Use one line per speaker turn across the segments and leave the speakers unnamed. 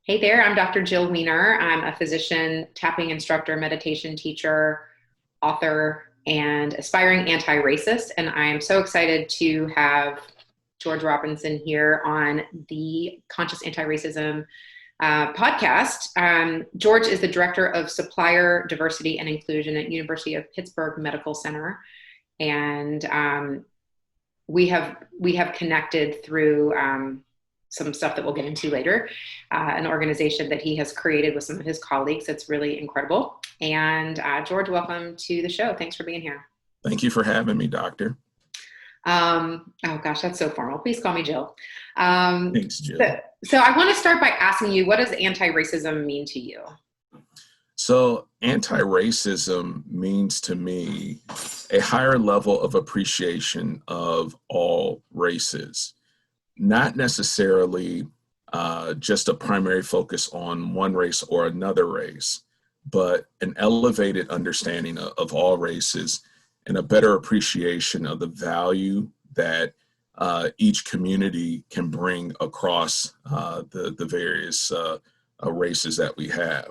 Hey there, I'm Dr. Jill Wener. I'm a physician, tapping instructor, meditation teacher, author, and aspiring anti-racist. And I am so excited to have George Robinson here on the Conscious Anti-Racism podcast. George is the director of Supplier, Diversity and Inclusion at University of Pittsburgh Medical Center. And we have connected through some stuff that we'll get into later, an organization that he has created with some of his colleagues. It's really incredible. And George, welcome to the show. Thanks for being here.
Thank you for having me, doctor.
Oh gosh, that's so formal. Please call me Jill.
Thanks, Jill.
So I want to start by asking you, what does anti-racism mean to you?
So anti-racism means to me a higher level of appreciation of all races, not necessarily just a primary focus on one race or another race, but an elevated understanding of all races and a better appreciation of the value that each community can bring across the various races that we have.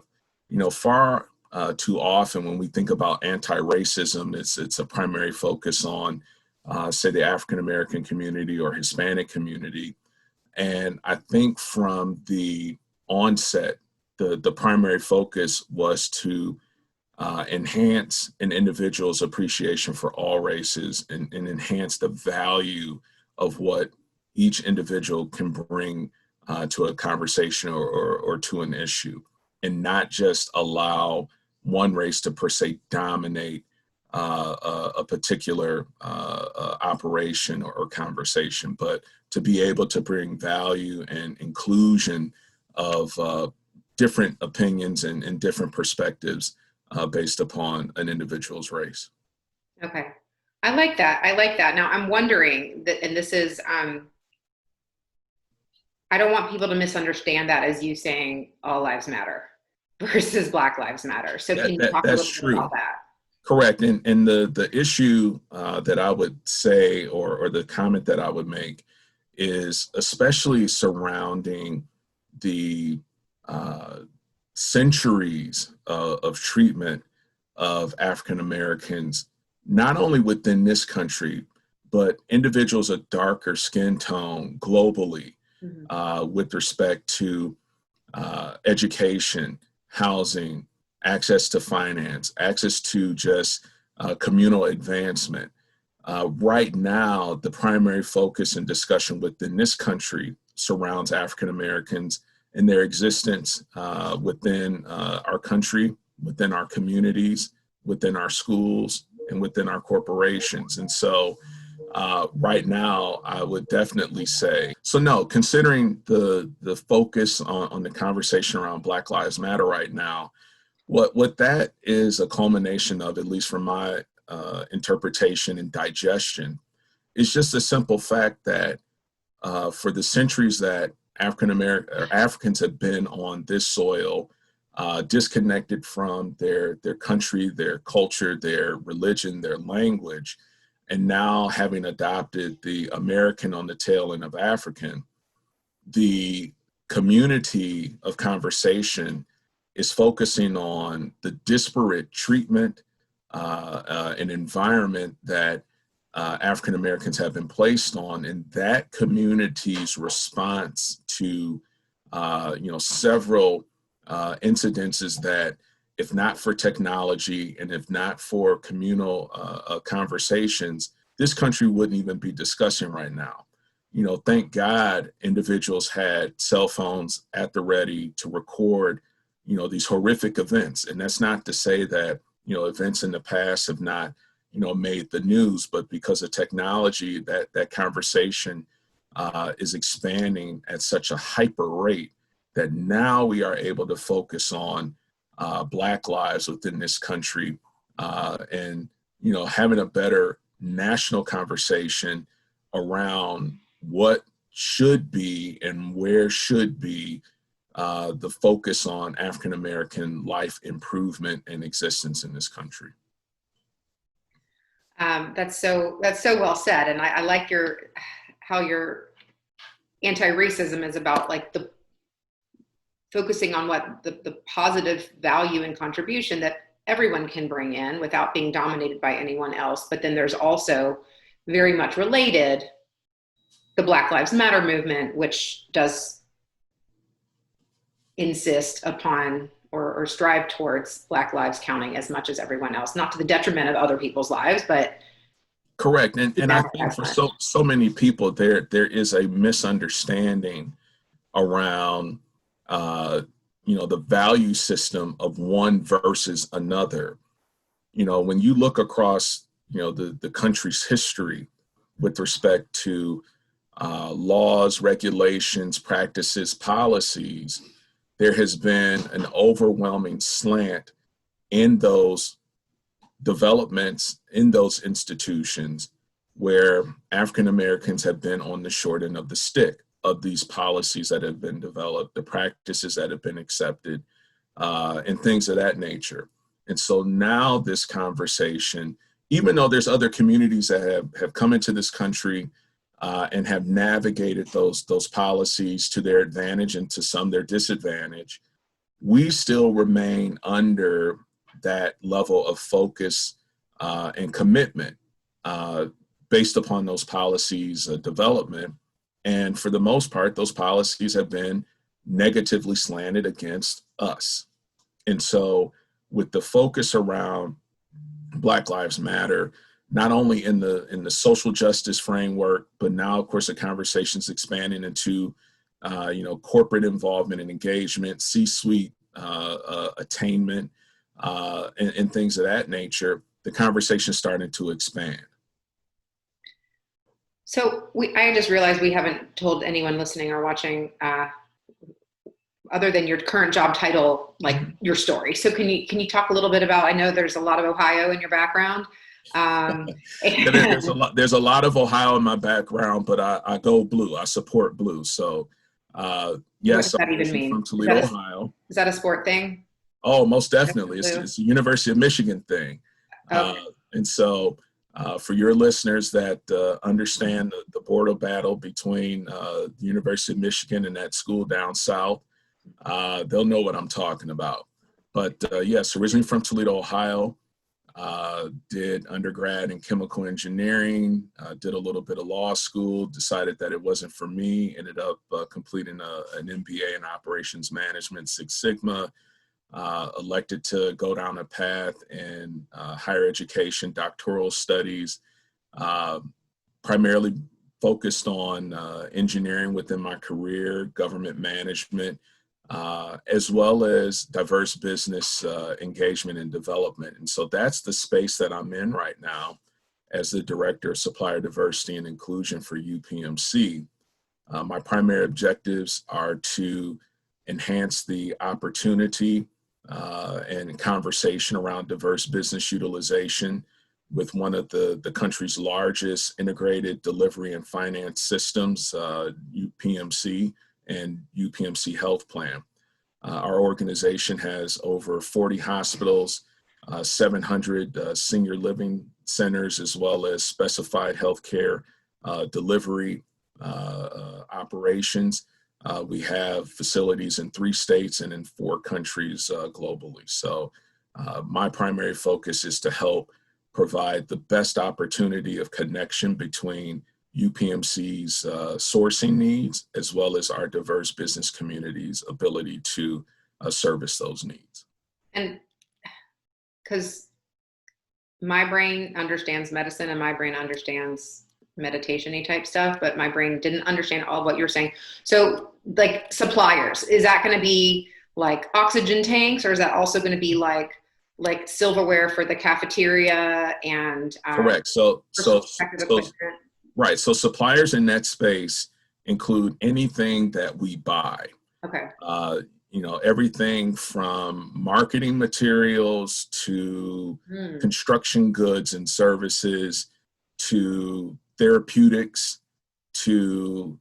You know, far too often when we think about anti-racism, it's a primary focus on, say, the African-American community or Hispanic community. And I think from the onset, the primary focus was to enhance an individual's appreciation for all races and enhance the value of what each individual can bring to a conversation or to an issue, and not just allow one race to per se dominate a particular operation or conversation, but to be able to bring value and inclusion of different opinions and different perspectives based upon an individual's race.
Okay. I like that. Now I'm wondering that, and this is, I don't want people to misunderstand that as you saying all lives matter versus Black Lives Matter. So can you talk a little bit about that?
Correct. And the issue that I would say, or the comment that I would make, is especially surrounding the centuries of treatment of African Americans, not only within this country, but individuals of darker skin tone globally, with respect to education, housing, access to finance, access to just communal advancement. Right now, the primary focus and discussion within this country surrounds African Americans and their existence within our country, within our communities, within our schools, and within our corporations. And so right now, I would definitely say, so no, considering the focus on the conversation around Black Lives Matter right now, what that is a culmination of, at least from my interpretation and digestion, is just a simple fact that for the centuries that Africans have been on this soil, disconnected from their country, their culture, their religion, their language, and now having adopted the American on the tail end of African, the community of conversation is focusing on the disparate treatment and environment that African Americans have been placed on, and that community's response to several incidences that, if not for technology and if not for communal conversations, this country wouldn't even be discussing right now. You know, thank God individuals had cell phones at the ready to record, these horrific events. And that's not to say that, events in the past have not, made the news, but because of technology, that conversation is expanding at such a hyper rate that now we are able to focus on Black lives within this country, and having a better national conversation around what should be and where should be the focus on African American life improvement and existence in this country.
That's so well said, and I like how your anti-racism is about like the focusing on what the positive value and contribution that everyone can bring in without being dominated by anyone else. But then there's also very much related the Black Lives Matter movement, which does insist upon or strive towards Black lives counting as much as everyone else, not to the detriment of other people's lives, but
correct. And I think for so many people, there is a misunderstanding around the value system of one versus another. When you look across the country's history with respect to laws, regulations, practices, policies, there has been an overwhelming slant in those developments, in those institutions where African Americans have been on the short end of the stick of these policies that have been developed, the practices that have been accepted, and things of that nature. And so now this conversation, even though there's other communities that have come into this country and have navigated those policies to their advantage and to some their disadvantage, we still remain under that level of focus and commitment based upon those policies development. And for the most part, those policies have been negatively slanted against us. And so with the focus around Black Lives Matter, not only in the social justice framework, but now, of course, the conversation's expanding into, corporate involvement and engagement, C-suite attainment, and things of that nature, the conversation's starting to expand.
So I just realized we haven't told anyone listening or watching, other than your current job title, like your story. So can you talk a little bit about, I know there's a lot of Ohio in your background.
There's a lot of Ohio in my background, but I go blue. I support blue. So yes,
what does that even mean?
From Toledo, Ohio.
Is that a sport thing?
Oh, most definitely. It's a University of Michigan thing. Okay. And so for your listeners that understand the border battle between the University of Michigan and that school down south, they'll know what I'm talking about. But yes, originally from Toledo, Ohio. Did undergrad in chemical engineering, did a little bit of law school, decided that it wasn't for me, ended up completing an MBA in operations management, Six Sigma, elected to go down a path in higher education, doctoral studies, primarily focused on engineering within my career, government management, as well as diverse business engagement and development. And so that's the space that I'm in right now as the Director of Supplier Diversity and Inclusion for UPMC. My primary objectives are to enhance the opportunity and conversation around diverse business utilization with one of the country's largest integrated delivery and finance systems, UPMC, and UPMC Health Plan. Our organization has over 40 hospitals, 700 senior living centers, as well as specified healthcare delivery operations. We have facilities in 3 states and in 4 countries globally. So my primary focus is to help provide the best opportunity of connection between UPMC's sourcing needs, as well as our diverse business community's ability to service those needs.
And because my brain understands medicine and my brain understands meditation-y type stuff, but my brain didn't understand all what you're saying. So like suppliers, is that going to be like oxygen tanks, or is that also going to be like silverware for the cafeteria and
correct. Right. So suppliers in that space include anything that we buy.
Okay.
Everything from marketing materials to construction goods and services to therapeutics to,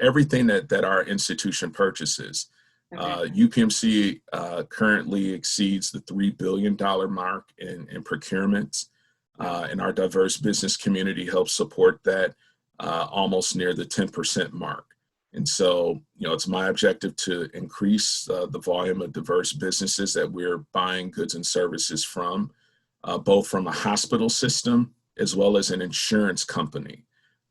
everything that our institution purchases. Okay. UPMC currently exceeds the $3 billion mark in procurements. And our diverse business community helps support that almost near the 10% mark. And so, it's my objective to increase the volume of diverse businesses that we're buying goods and services from, both from a hospital system as well as an insurance company.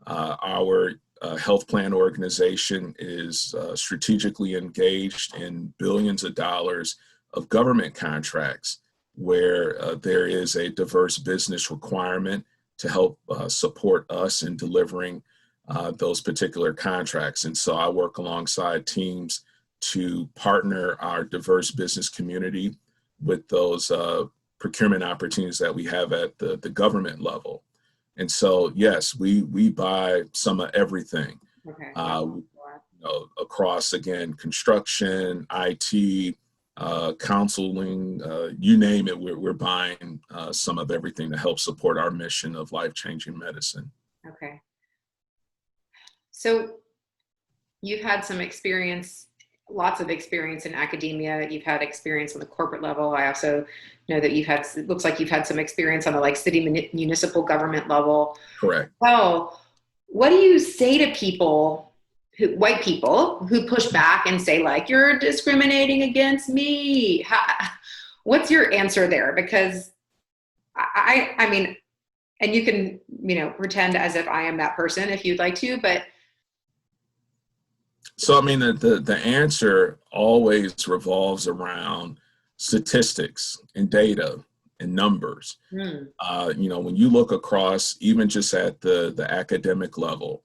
Our health plan organization is strategically engaged in billions of dollars of government contracts where there is a diverse business requirement to help support us in delivering those particular contracts. And so I work alongside teams to partner our diverse business community with those procurement opportunities that we have at the government level. And so, yes, we buy some of everything.
Okay.
Across, again, construction, IT, counseling, you name it, we're buying some of everything to help support our mission of life-changing medicine.
Okay. So you've had some experience, lots of experience in academia. You've had experience on the corporate level. I also know that it looks like you've had some experience on the city municipal government level.
Correct.
So what do you say to people, white people who push back and say you're discriminating against me? What's your answer there? Because I mean, and you can, pretend as if I am that person if you'd like to, but.
So, I mean, the answer always revolves around statistics and data and numbers. When you look across, even just at the academic level,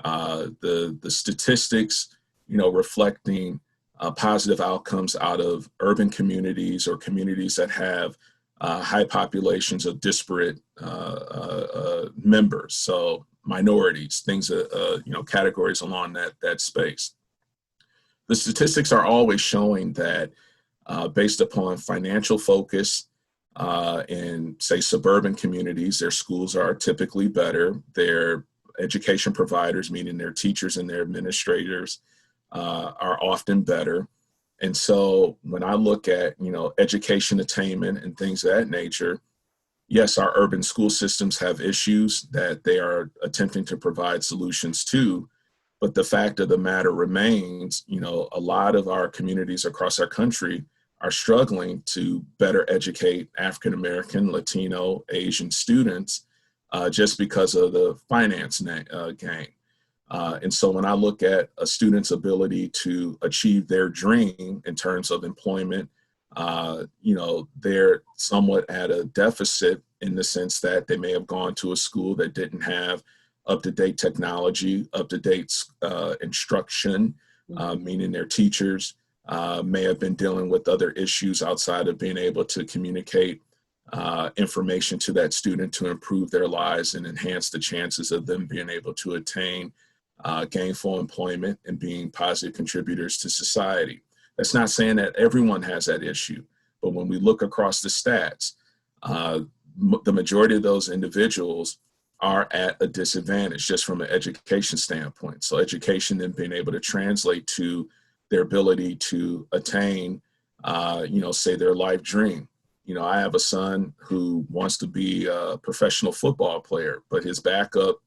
the statistics, reflecting positive outcomes out of urban communities or communities that have high populations of disparate members. So minorities, things, categories along that space. The statistics are always showing that based upon financial focus in, say, suburban communities, their schools are typically better. Their education providers, meaning their teachers and their administrators, are often better. And so when I look at, education attainment and things of that nature, yes, our urban school systems have issues that they are attempting to provide solutions to, but the fact of the matter remains, a lot of our communities across our country are struggling to better educate African American, Latino, Asian students just because of the finance game. And so when I look at a student's ability to achieve their dream in terms of employment, they're somewhat at a deficit in the sense that they may have gone to a school that didn't have up-to-date technology, up-to-date instruction, meaning their teachers may have been dealing with other issues outside of being able to communicate information to that student to improve their lives and enhance the chances of them being able to attain gainful employment and being positive contributors to society. That's not saying that everyone has that issue, but when we look across the stats, the majority of those individuals are at a disadvantage just from an education standpoint. So education then being able to translate to their ability to attain, say their life dream. I have a son who wants to be a professional football player, but his backup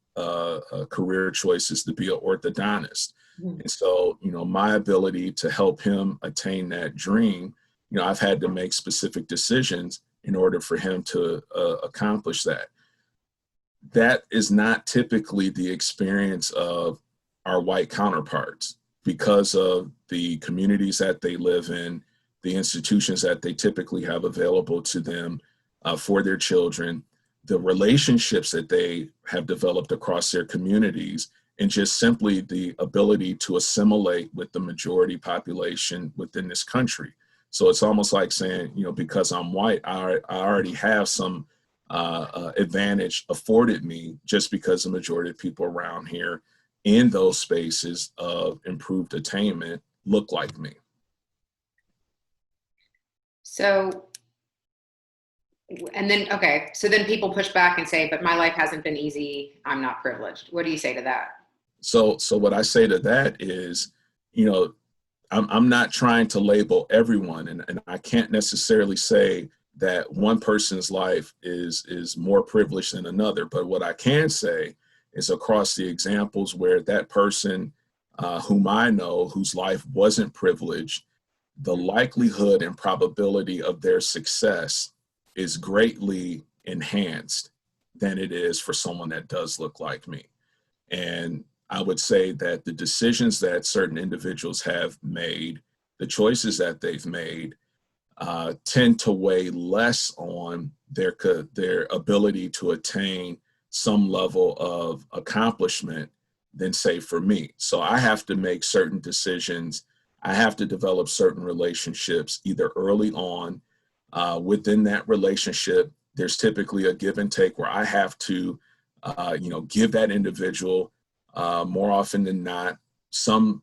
career choice is to be an orthodontist. And so, my ability to help him attain that dream, I've had to make specific decisions in order for him to accomplish that. That is not typically the experience of our white counterparts because of the communities that they live in, the institutions that they typically have available to them for their children, the relationships that they have developed across their communities, and just simply the ability to assimilate with the majority population within this country. So it's almost like saying, because I'm white, I already have some advantage afforded me just because the majority of people around here in those spaces of improved attainment look like me.
So then people push back and say, but my life hasn't been easy. I'm not privileged. What do you say to that?
So what I say to that is, I'm not trying to label everyone, and I can't necessarily say that one person's life is more privileged than another. But what I can say is across the examples where that person whom I know, whose life wasn't privileged, the likelihood and probability of their success is greatly enhanced than it is for someone that does look like me. And I would say that the decisions that certain individuals have made, the choices that they've made, tend to weigh less on their ability to attain some level of accomplishment than, say, for me. So I have to make certain decisions. I have to develop certain relationships either early on. Within that relationship, there's typically a give and take where I have to, give that individual more often than not some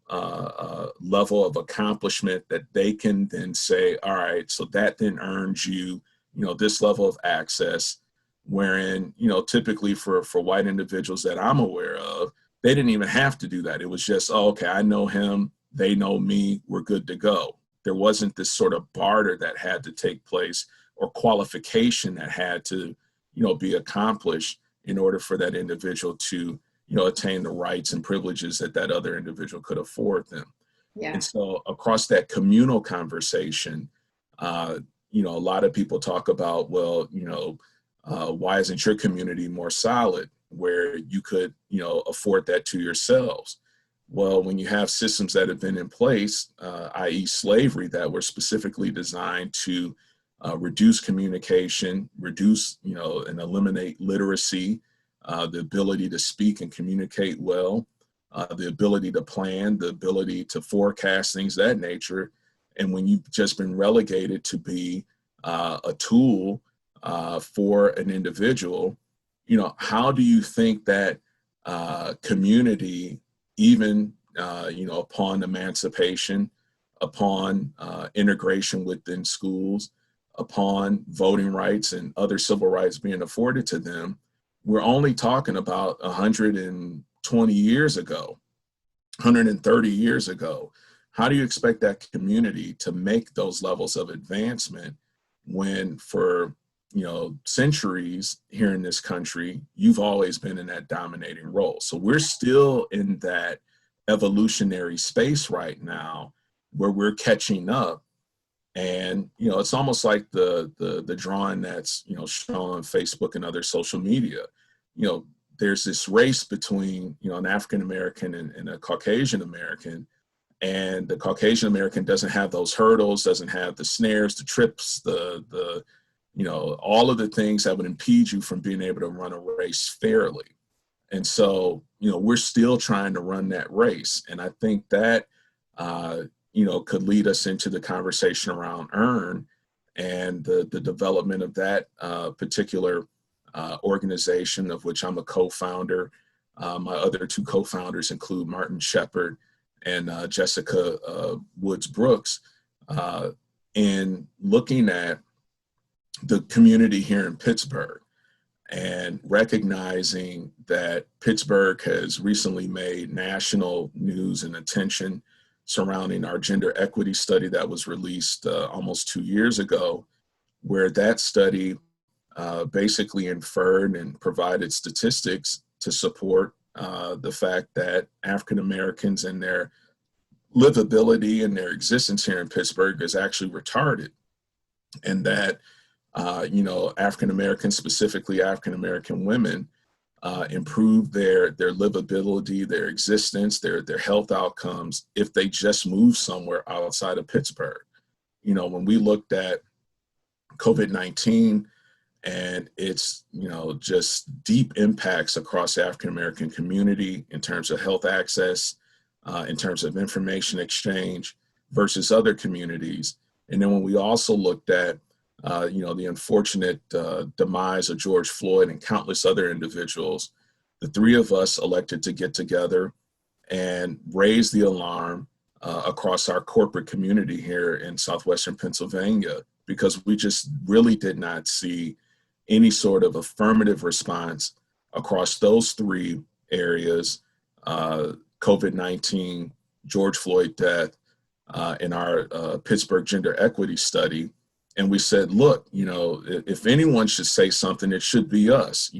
level of accomplishment that they can then say, all right, so that then earns you, this level of access. Wherein, typically for white individuals that I'm aware of, they didn't even have to do that. It was just, oh, okay, I know him, they know me, we're good to go. There wasn't this sort of barter that had to take place or qualification that had to, be accomplished in order for that individual to, attain the rights and privileges that that other individual could afford them.
Yeah.
And so across that communal conversation, a lot of people talk about, well, why isn't your community more solid where you could, afford that to yourselves? Well, when you have systems that have been in place, i.e. slavery, that were specifically designed to reduce communication, reduce, and eliminate literacy, the ability to speak and communicate well, the ability to plan, the ability to forecast, things of that nature. And when you've just been relegated to be a tool for an individual, how do you think that community, even, upon emancipation, upon integration within schools, upon voting rights and other civil rights being afforded to them, we're only talking about 120 years ago, 130 years ago. How do you expect that community to make those levels of advancement when for, centuries here in this country, you've always been in that dominating role? So we're still in that evolutionary space right now where we're catching up. And, it's almost like the drawing that's, shown on Facebook and other social media. There's this race between, an African American and a Caucasian American. And the Caucasian American doesn't have those hurdles, doesn't have the snares, the trips, the all of the things that would impede you from being able to run a race fairly. And so, we're still trying to run that race. And I think that, could lead us into the conversation around earn and the development of that particular organization, of which I'm a co-founder. My other two co-founders include Martin Shepard and Jessica Woods Brooks, in looking at the community here in Pittsburgh and recognizing that Pittsburgh has recently made national news and attention surrounding our gender equity study that was released almost 2 years ago, where that study basically inferred and provided statistics to support the fact that African Americans and their livability and their existence here in Pittsburgh is actually retarded. And that, African Americans, specifically African American women, improve their livability, their existence, their health outcomes if they just move somewhere outside of Pittsburgh. When we looked at COVID-19 and its, just deep impacts across the African American community in terms of health access, in terms of information exchange versus other communities. And then when we also looked at the unfortunate demise of George Floyd and countless other individuals, the three of us elected to get together and raise the alarm across our corporate community here in Southwestern Pennsylvania, because we just really did not see any sort of affirmative response across those three areas, COVID-19, George Floyd death, in our Pittsburgh gender equity study. And we said, look, if anyone should say something, it should be us.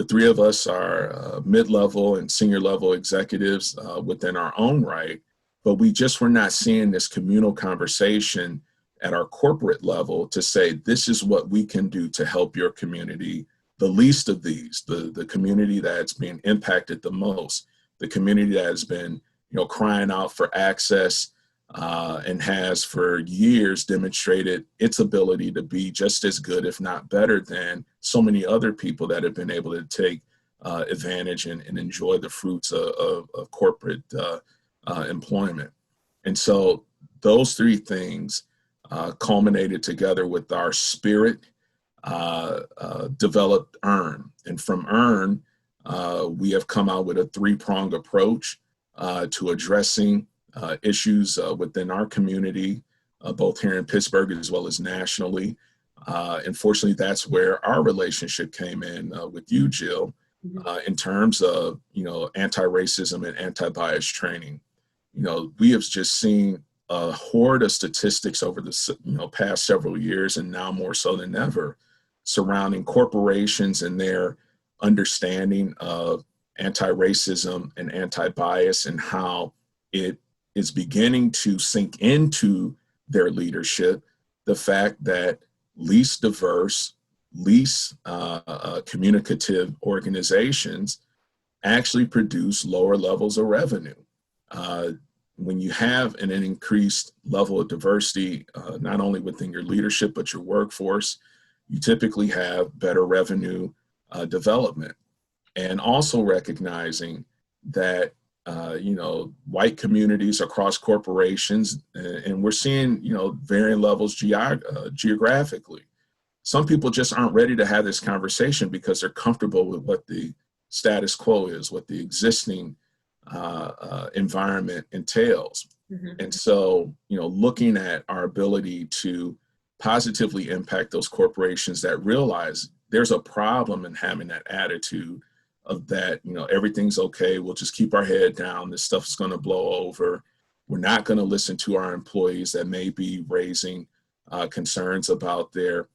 The three of us are mid-level and senior level executives within our own right, but we just were not seeing this communal conversation at our corporate level to say, this is what we can do to help your community, the least of these, the community that's being impacted the most, the community that has been, crying out for access and has for years demonstrated its ability to be just as good, if not better, than so many other people that have been able to take advantage and enjoy the fruits of corporate employment. And so those three things culminated together with our spirit, developed EARN. And from EARN, we have come out with a three-pronged approach to addressing issues within our community, both here in Pittsburgh as well as nationally. Unfortunately, that's where our relationship came in with you, Jill, in terms of, anti-racism and anti-bias training. We have just seen a horde of statistics over the past several years, and now more so than ever, surrounding corporations and their understanding of anti-racism and anti-bias, and how it is beginning to sink into their leadership the fact that least diverse, least communicative organizations actually produce lower levels of revenue. When you have an increased level of diversity, not only within your leadership, but your workforce, you typically have better revenue development. And also recognizing that, white communities across corporations, and we're seeing, varying levels geographically. Some people just aren't ready to have this conversation because they're comfortable with what the status quo is, what the existing environment entails. And so, looking at our ability to positively impact those corporations that realize there's a problem in having that attitude of that, everything's okay, we'll just keep our head down, this stuff's going to blow over. We're not going to listen to our employees that may be raising concerns about their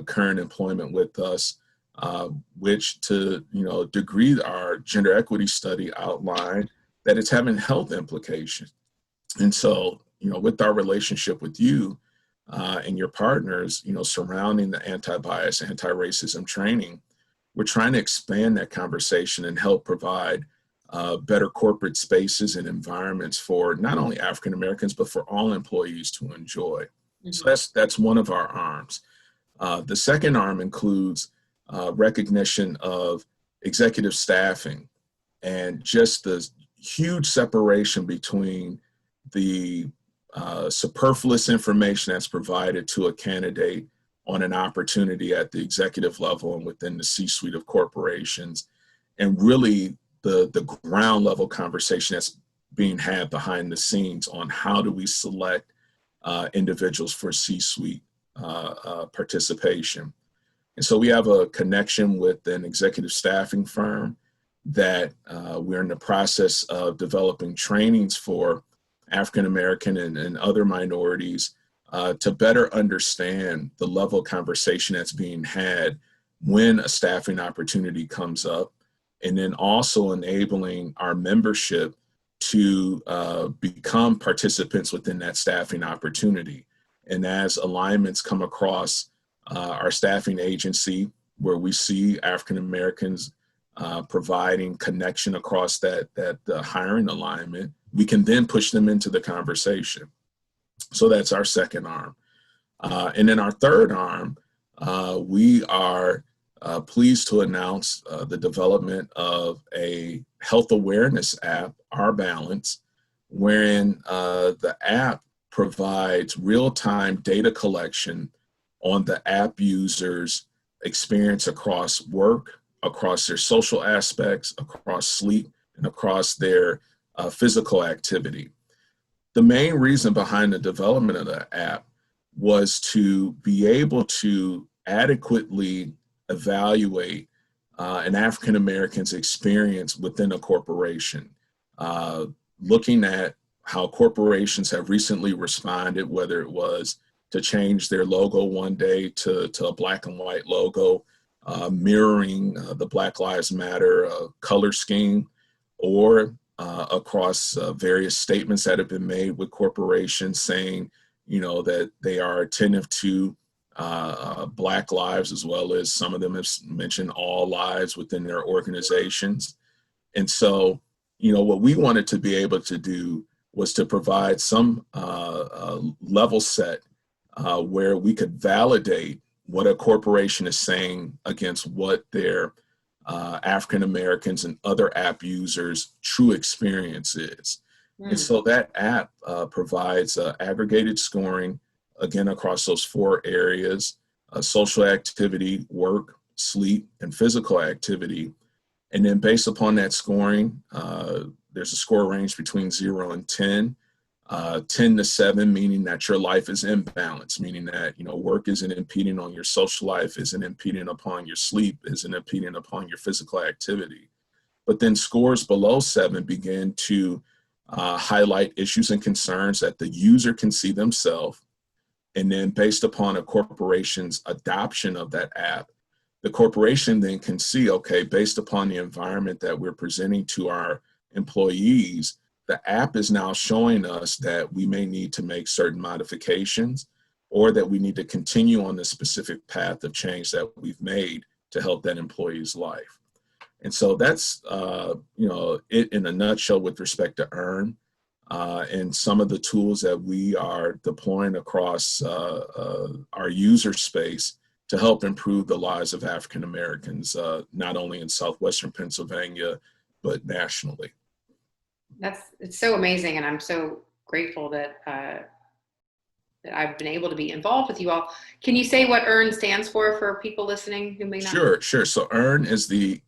current employment with us, which to degree our gender equity study outlined that it's having health implications. And so, with our relationship with you and your partners, surrounding the anti-bias, anti-racism training, we're trying to expand that conversation and help provide better corporate spaces and environments for not only African Americans, but for all employees to enjoy. So that's one of our arms. The second arm includes recognition of executive staffing and just the huge separation between the superfluous information that's provided to a candidate on an opportunity at the executive level and within the C-suite of corporations, and really the ground level conversation that's being had behind the scenes on how do we select individuals for C-suite participation. And so we have a connection with an executive staffing firm that we're in the process of developing trainings for African American and other minorities to better understand the level of conversation that's being had when a staffing opportunity comes up, and then also enabling our membership to become participants within that staffing opportunity. And as alignments come across our staffing agency, where we see African Americans providing connection across that hiring alignment, we can then push them into the conversation. So that's our second arm. And then our third arm, we are pleased to announce the development of a health awareness app, Our Balance, wherein the app provides real-time data collection on the app users' experience across work, across their social aspects, across sleep, and across their physical activity. The main reason behind the development of the app was to be able to adequately evaluate an African American's experience within a corporation, looking at how corporations have recently responded, whether it was to change their logo one day to a black and white logo mirroring the Black Lives Matter color scheme, or across various statements that have been made with corporations saying, that they are attentive to Black lives, as well as some of them have mentioned all lives within their organizations. And so, what we wanted to be able to do was to provide some level set where we could validate what a corporation is saying against what their African Americans and other app users' true experience is. And so that app provides aggregated scoring, again, across those 4 areas: social activity, work, sleep, and physical activity. And then based upon that scoring, there's a score range between 0 and 10. 10 to 7, meaning that your life is in balance, meaning that, work isn't impeding on your social life, isn't impeding upon your sleep, isn't impeding upon your physical activity. But then scores below 7 begin to highlight issues and concerns that the user can see themselves. And then based upon a corporation's adoption of that app, the corporation then can see, okay, based upon the environment that we're presenting to our employees, the app is now showing us that we may need to make certain modifications, or that we need to continue on the specific path of change that we've made to help that employee's life. And so that's, it in a nutshell with respect to Earn, and some of the tools that we are deploying across our user space to help improve the lives of African Americans, not only in Southwestern Pennsylvania, but nationally.
It's so amazing, and I'm so grateful that that I've been able to be involved with you all. Can you say what EARN stands for people listening who may not?
Sure. So EARN is the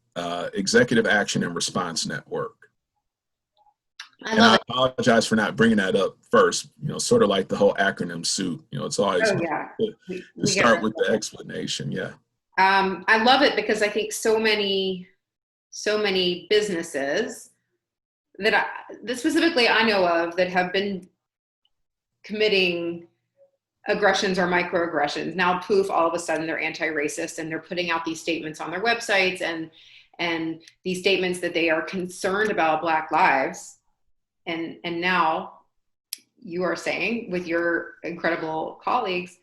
Executive Action and Response Network. I apologize for not bringing that up first, sort of like the whole acronym soup. It's always good to start with the explanation. Yeah.
I love it because I think so many businesses that specifically I know of that have been committing aggressions or microaggressions. Now, poof, all of a sudden they're anti-racist and they're putting out these statements on their websites and these statements that they are concerned about Black lives. And now you are saying with your incredible colleagues,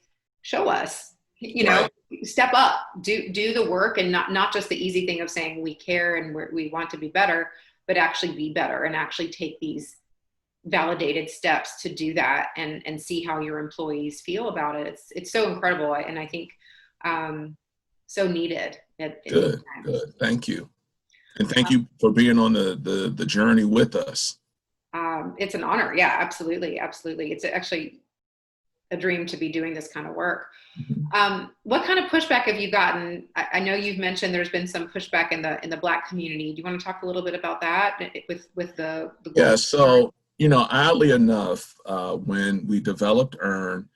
show us,
Right.
Step up, do the work, and not just the easy thing of saying we care and we want to be better, but actually be better and actually take these validated steps to do that and see how your employees feel about it. It's so incredible. And I think so needed.
Good. Thank you. And thank you for being on the journey with us.
It's an honor. Yeah, absolutely. It's actually a dream to be doing this kind of work.
Mm-hmm.
What kind of pushback have you gotten? I know you've mentioned there's been some pushback in the Black community. Do you want to talk a little bit about that with the
Yeah. So, oddly enough, when we developed EARN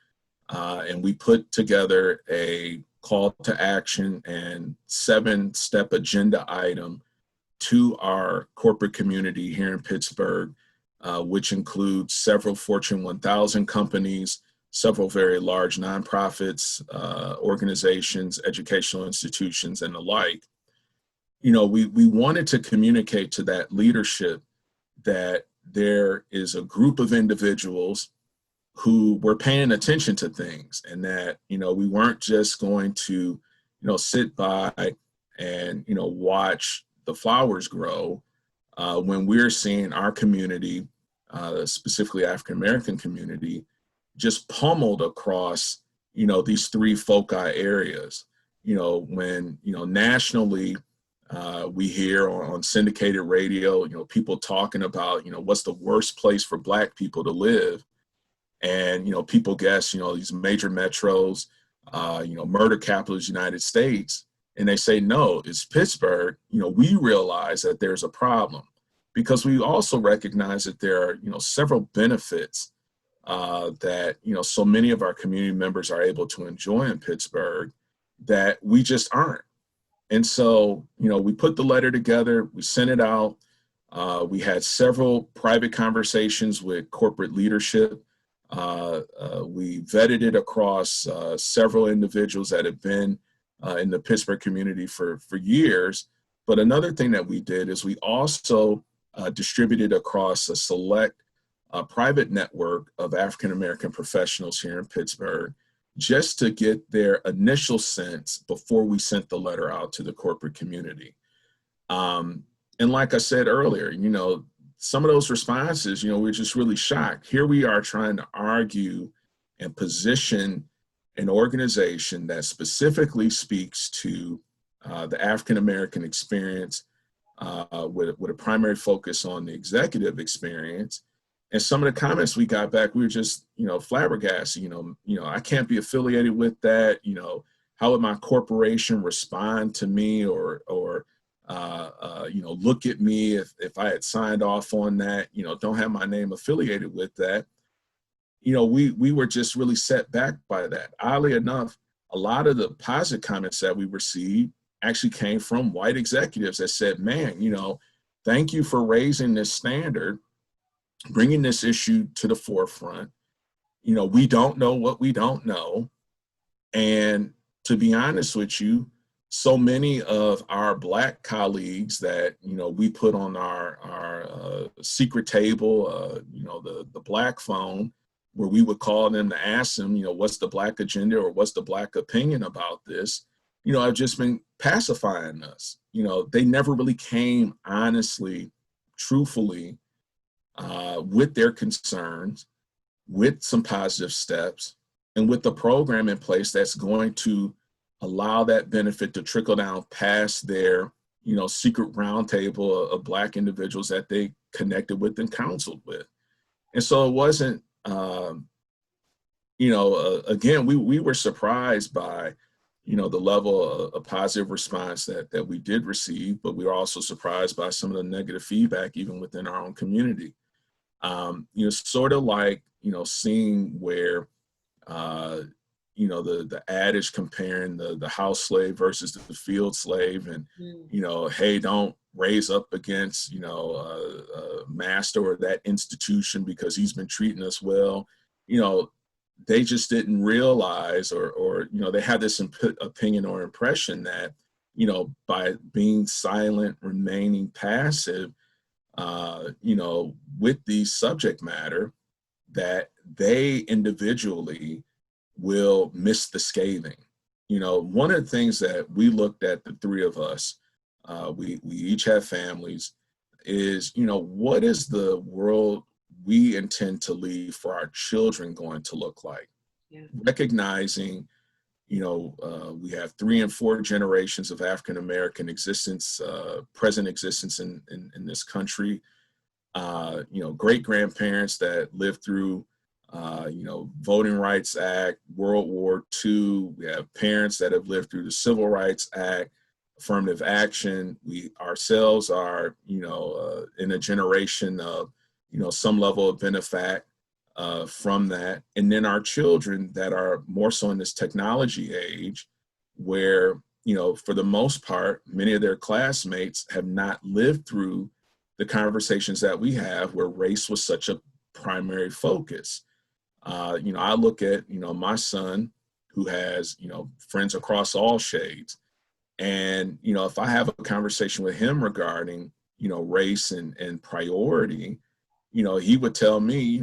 and we put together a call to action and 7-step agenda item to our corporate community here in Pittsburgh, which includes several Fortune 1000 companies, several very large nonprofits, organizations, educational institutions, and the like. We wanted to communicate to that leadership that there is a group of individuals who were paying attention to things, and that, we weren't just going to, sit by and, watch the flowers grow when we're seeing our community, specifically African-American community, just pummeled across, these 3 foci areas. When, nationally, we hear on syndicated radio, people talking about, what's the worst place for Black people to live. And, people guess, these major metros, murder capital of the United States. And they say, no, it's Pittsburgh. We realize that there's a problem, because we also recognize that there are, several benefits that, so many of our community members are able to enjoy in Pittsburgh that we just aren't. And so, we put the letter together, we sent it out. We had several private conversations with corporate leadership. We vetted it across several individuals that have been in the Pittsburgh community for years. But another thing that we did is we also distributed across a select private network of African American professionals here in Pittsburgh, just to get their initial sense before we sent the letter out to the corporate community. And like I said earlier, some of those responses, we're just really shocked. Here we are trying to argue and position an organization that specifically speaks to the African American experience with a primary focus on the executive experience. And some of the comments we got back, we were just, flabbergasted. I can't be affiliated with that. How would my corporation respond to me, or look at me if I had signed off on that? Don't have my name affiliated with that. We were just really set back by that. Oddly enough, a lot of the positive comments that we received actually came from white executives that said, man, thank you for raising this standard, bringing this issue to the forefront. We don't know what we don't know. And to be honest with you, so many of our Black colleagues that, we put on our secret table, the Black phone, where we would call them to ask them, what's the Black agenda or what's the Black opinion about this, have just been pacifying us. They never really came honestly, truthfully, with their concerns, with some positive steps, and with the program in place that's going to allow that benefit to trickle down past their, secret roundtable of Black individuals that they connected with and counseled with. And so it wasn't, again, we were surprised by, the level of positive response that we did receive, but we were also surprised by some of the negative feedback, even within our own community. Sort of like, seeing where, the adage comparing the house slave versus the field slave, and, hey, don't raise up against, a master or that institution because he's been treating us well. They just didn't realize, or they had this opinion or impression that, by being silent, remaining passive, with the subject matter, that they individually will miss the scathing. One of the things that we looked at, the three of us, we each have families, is, what is the world we intend to leave for our children going to look like? Yeah. Recognizing, we have 3 and 4 generations of African American existence, present existence in this country. Great grandparents that lived through, Voting Rights Act, World War II. We have parents that have lived through the Civil Rights Act, affirmative action. We ourselves are, in a generation of, some level of benefit from that. And then our children that are more so in this technology age, where, for the most part, many of their classmates have not lived through the conversations that we have, where race was such a primary focus. I look at, my son, who has, friends across all shades. And, if I have a conversation with him regarding, race and priority, he would tell me,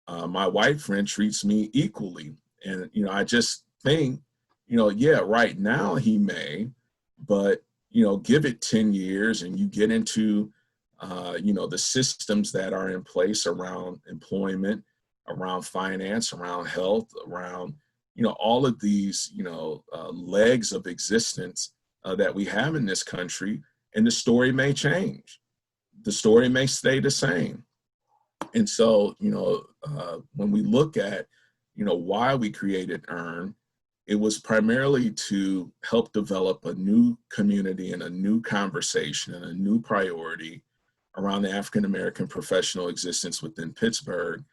my white friend treats me equally. And, I just think, yeah, right now he may, but, give it 10 years and you get into, the systems that are in place around employment, around finance, around health, around, all of these, legs of existence that we have in this country, and the story may change. The story may stay the same. And so, when we look at, why we created EARN, it was primarily to help develop a new community and a new conversation and a new priority around the African American professional existence within Pittsburgh,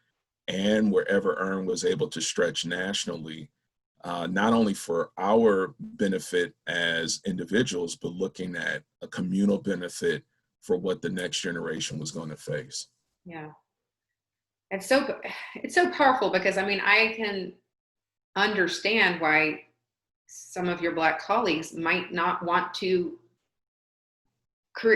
and wherever EARN was able to stretch nationally, not only for our benefit as individuals, but looking at a communal benefit for what the next generation was going to face.
Yeah. It's so powerful, because I can understand why some of your Black colleagues might not want to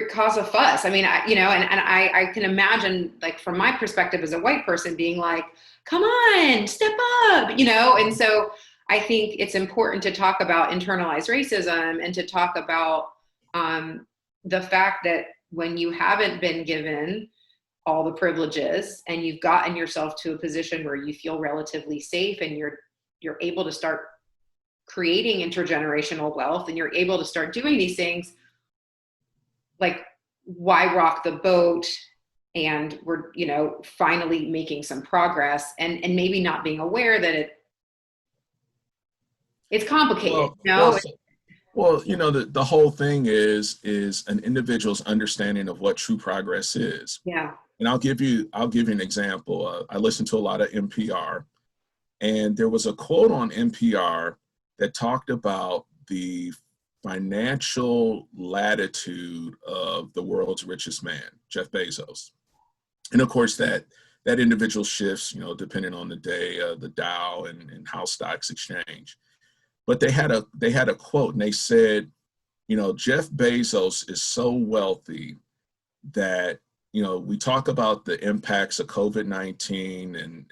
cause a fuss. I mean, I can imagine, like, from my perspective as a white person, being like, come on, step up, and so I think it's important to talk about internalized racism and to talk about the fact that when you haven't been given all the privileges and you've gotten yourself to a position where you feel relatively safe and you're able to start creating intergenerational wealth and you're able to start doing these things, like, why rock the boat? And we're, finally making some progress and maybe not being aware that it's complicated,
Well, the whole thing is an individual's understanding of what true progress is.
Yeah.
And I'll give you an example. I listen to a lot of NPR, and there was a quote on NPR that talked about the financial latitude of the world's richest man, Jeff Bezos. And of course, that individual shifts, depending on the day, the Dow and how stocks exchange. But they had a quote, and they said, Jeff Bezos is so wealthy that, we talk about the impacts of COVID-19 and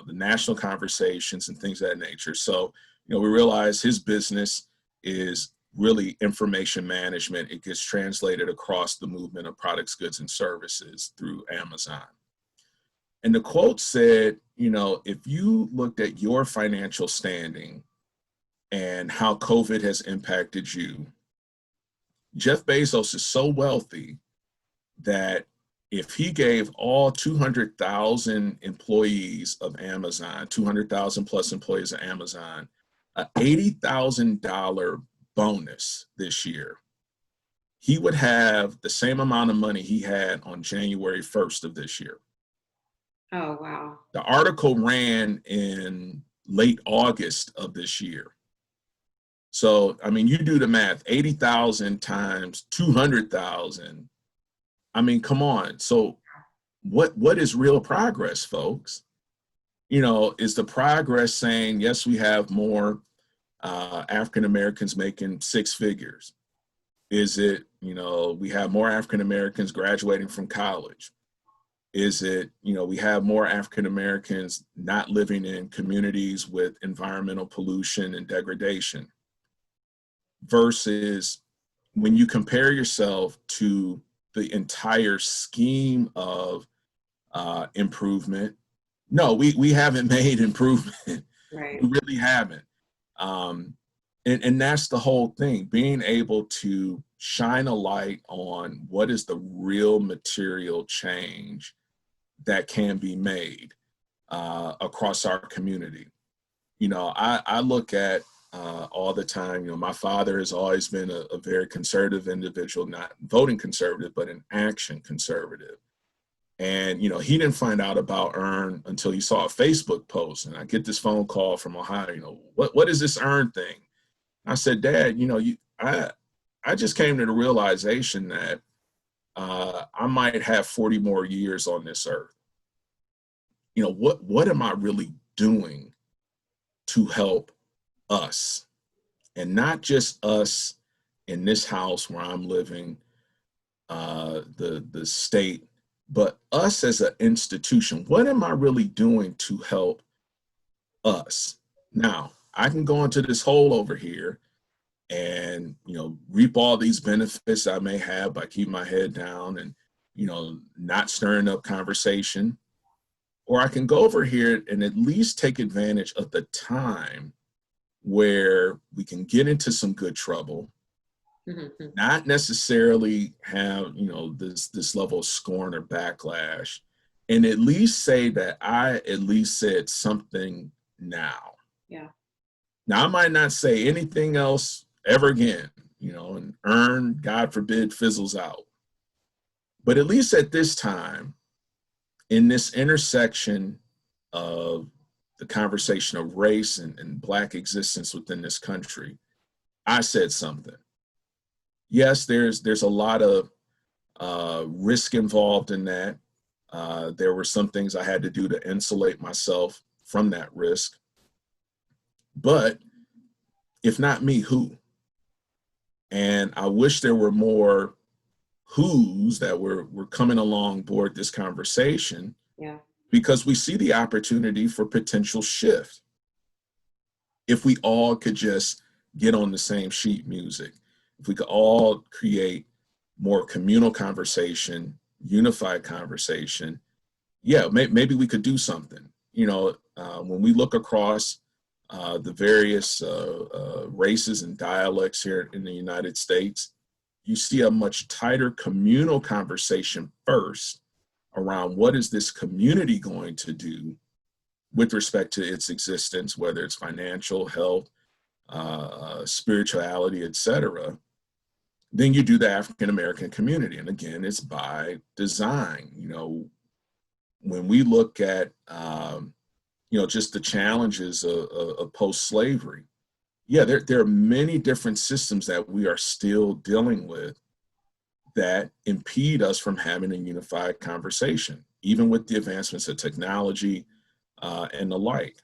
the national conversations and things of that nature. So, we realize his business is really information management. It gets translated across the movement of products, goods, and services through Amazon. And the quote said, if you looked at your financial standing and how COVID has impacted you, Jeff Bezos is so wealthy that if he gave all 200,000 employees of Amazon, 200,000 plus employees of Amazon, an $80,000 bonus this year, he would have the same amount of money he had on January 1st of this year.
Oh, wow.
The article ran in late August of this year. So, I mean, you do the math, 80,000 times 200,000. I mean, come on. So what is real progress, folks? Is the progress saying, yes, we have more African Americans making six figures? Is it, we have more African Americans graduating from college? Is it, we have more African Americans not living in communities with environmental pollution and degradation? Versus when you compare yourself to the entire scheme of improvement, no, we haven't made improvement.
Right.
We really haven't. And that's the whole thing, being able to shine a light on what is the real material change that can be made across our community. I look at all the time, my father has always been a very conservative individual, not voting conservative, but an action conservative. And, he didn't find out about EARN until he saw a Facebook post. And I get this phone call from Ohio, what is this EARN thing? I said, Dad, I just came to the realization that I might have 40 more years on this earth. What am I really doing to help us? And not just us in this house where I'm living, the state, but us as an institution. What am I really doing to help us? Now, I can go into this hole over here and, reap all these benefits I may have by keeping my head down and, not stirring up conversation. Or I can go over here and at least take advantage of the time where we can get into some good trouble, not necessarily have, this level of scorn or backlash, and at least say that I at least said something now.
Yeah.
Now, I might not say anything else ever again, and EARN, God forbid, fizzles out. But at least at this time, in this intersection of the conversation of race and Black existence within this country, I said something. Yes, there's a lot of risk involved in that. There were some things I had to do to insulate myself from that risk. But if not me, who? And I wish there were more who's that were coming along board this conversation,
Yeah.
because we see the opportunity for potential shift. If we all could just get on the same sheet music, if we could all create more communal conversation, unified conversation, yeah, maybe we could do something. When we look across the various races and dialects here in the United States, you see a much tighter communal conversation first around what is this community going to do with respect to its existence, whether it's financial, health, spirituality, etc. Then you do the African American community. And again, it's by design. When we look at, just the challenges of post-slavery, yeah, there are many different systems that we are still dealing with that impede us from having a unified conversation, even with the advancements of technology and the like.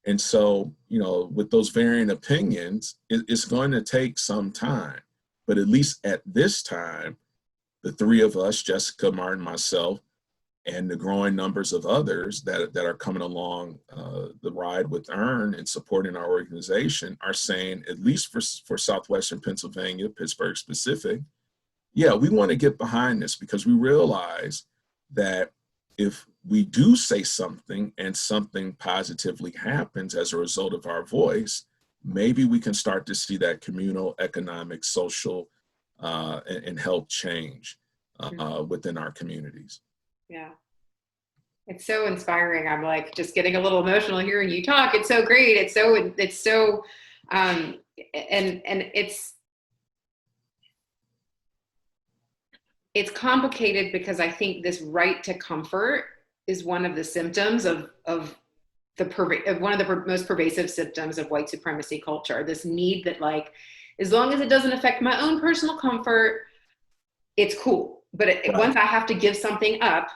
And so, with those varying opinions, it's going to take some time. But at least at this time, the three of us, Jessica, Martin, myself, and the growing numbers of others that are coming along the ride with EARN and supporting our organization, are saying, at least for Southwestern Pennsylvania, Pittsburgh specific, yeah, we want to get behind this, because we realize that if we do say something and something positively happens as a result of our voice, maybe we can start to see that communal, economic, social, and health change within our communities.
Yeah. It's so inspiring. I'm like just getting a little emotional hearing you talk. It's so great. It's so, and it's complicated, because I think this right to comfort is one of the symptoms of one of the most pervasive symptoms of white supremacy culture. This need that, like, as long as it doesn't affect my own personal comfort, it's cool. But once I have to give something up,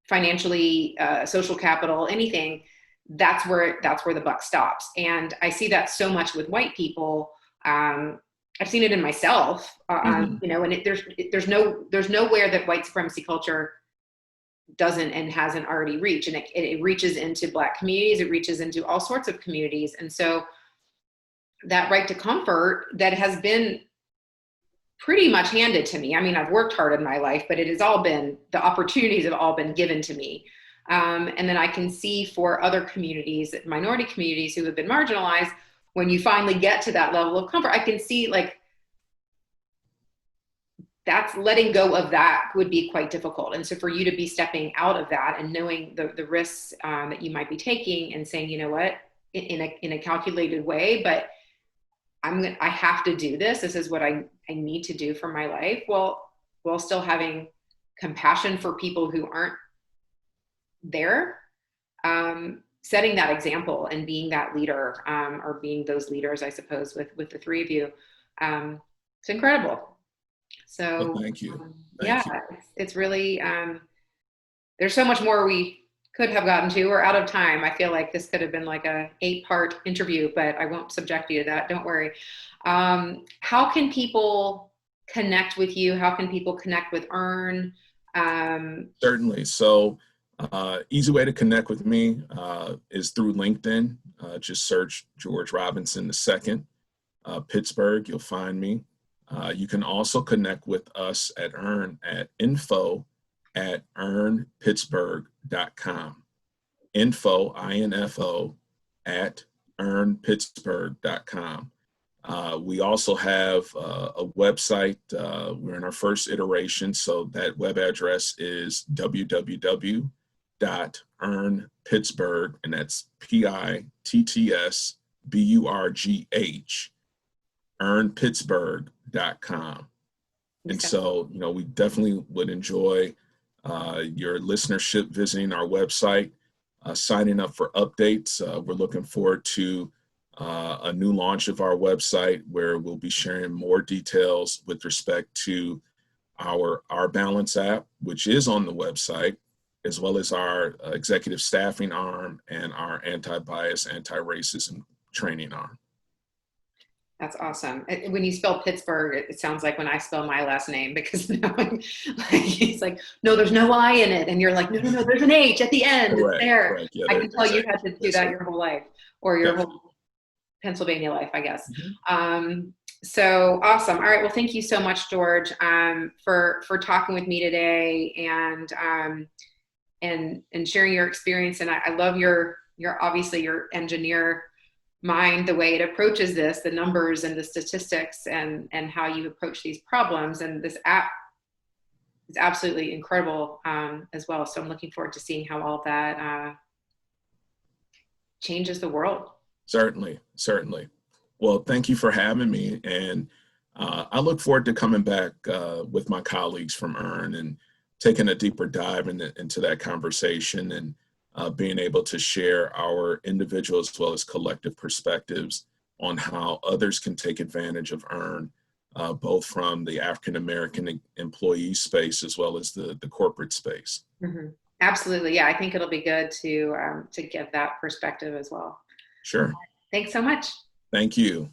financially, social capital, anything, that's where the buck stops. And I see that so much with white people. I've seen it in myself, and there's nowhere that white supremacy culture doesn't and hasn't already reached. And it reaches into Black communities, it reaches into all sorts of communities. And so that right to comfort that has been pretty much handed to me. I mean, I've worked hard in my life, but the opportunities have all been given to me. And then I can see for other communities, minority communities who have been marginalized, when you finally get to that level of comfort, I can see, like, that's letting go of that would be quite difficult. And so for you to be stepping out of that and knowing the risks that you might be taking, and saying, you know what, in a calculated way, but I have to do this. This is what I need to do for my life, while still having compassion for people who aren't there. Setting that example and being that leader, or being those leaders, I suppose, with the three of you. It's incredible. So
well, thank you.
Thank you. It's really, there's so much more we could have gotten to. We're out of time. I feel like this could have been like a 8-part interview, but I won't subject you to that. Don't worry. How can people connect with you? How can people connect with EARN?
Certainly. So easy way to connect with me is through LinkedIn. Just search George Robinson II, Pittsburgh. You'll find me. You can also connect with us at EARN at info@earnpittsburgh.com. Info, I-N-F-O, at earnpittsburgh.com. We also have a website. We're in our first iteration, so that web address is www.earnpittsburgh, and that's PITTSBURGH, earnpittsburgh.com. And so, we definitely would enjoy your listenership visiting our website, signing up for updates. We're looking forward to a new launch of our website, where we'll be sharing more details with respect to our Balance app, which is on the website, as well as our executive staffing arm and our anti-bias, anti-racism training arm.
That's awesome. When you spell Pittsburgh, it sounds like when I spell my last name, because now it's like, no, there's no I in it. And you're like, no, no, no, there's an H at the end. It's
Correct,
there.
correct. Yeah,
I can tell you had to do
yes,
that
sir.
your whole life, or your
Definitely.
whole Pennsylvania life, I guess. So awesome. All right. Well, thank you so much, George, for talking with me today, and sharing your experience. And I love your obviously your engineer mind, the way it approaches this, the numbers and the statistics, and how you approach these problems. And this app is absolutely incredible as well. So I'm looking forward to seeing how all that changes the world.
Certainly, certainly. Well, thank you for having me. And I look forward to coming back with my colleagues from EARN and taking a deeper dive into that conversation, and being able to share our individual as well as collective perspectives on how others can take advantage of EARN, both from the African-American employee space as well as the corporate space.
Mm-hmm. Absolutely. Yeah, I think it'll be good to give that perspective as well.
Sure.
Thanks so much.
Thank you.